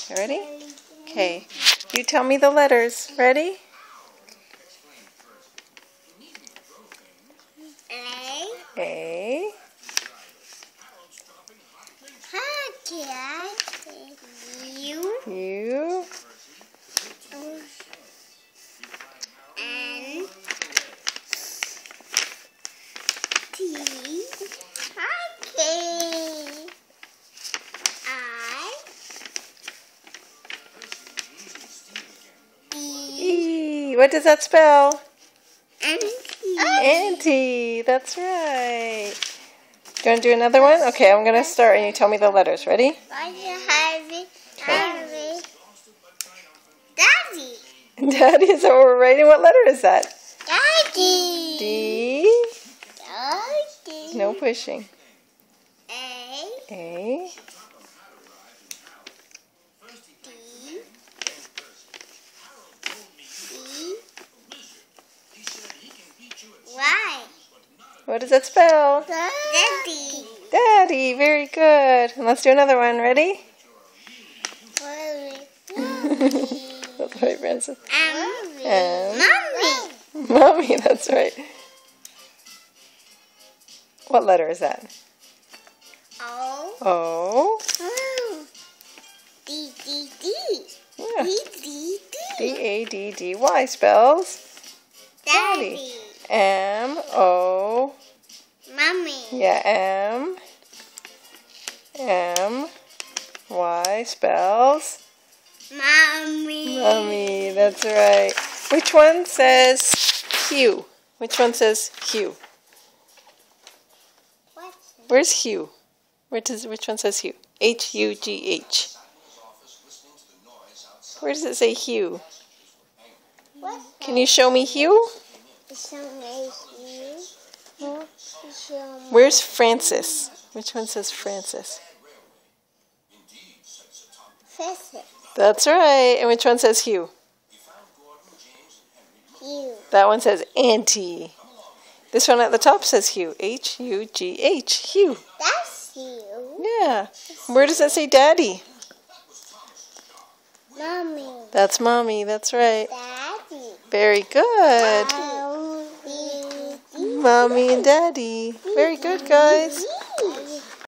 You ready? Okay. You tell me the letters. Ready? A. U. N. T. I. E. What does that spell? Auntie. Auntie. That's right. Do you want to do another one? Okay, I'm going to start and you tell me the letters. Ready? Daddy. Daddy, is that what we're writing? What letter is that? Daddy. D. Daddy. No pushing. A. A. D. Y. What does that spell? Daddy. Daddy. Very good. And let's do another one. Ready? That's right, Francis. Mommy. Mommy, that's right. What letter is that? O. O. D. Yeah. D. D-A-D-D-Y spells Daddy. M-O. Mommy. Yeah, M-Y spells Mommy. Mommy, that's right. Which one says Hugh? Which one says Hugh? What? Where's Hugh? Which one says Hugh? H-U-G-H. Where does it say Hugh? What? Can you show me Hugh? Hmm? Where's Francis? Which one says Francis? That's right. And which one says Hugh? You. That one says Auntie. This one at the top says Hugh. H-U-G-H. Hugh. That's you. Yeah. Where does it say Daddy? Mommy. That's Mommy. That's right. Daddy. Very good. Mommy. Mommy and Daddy. Very good, guys.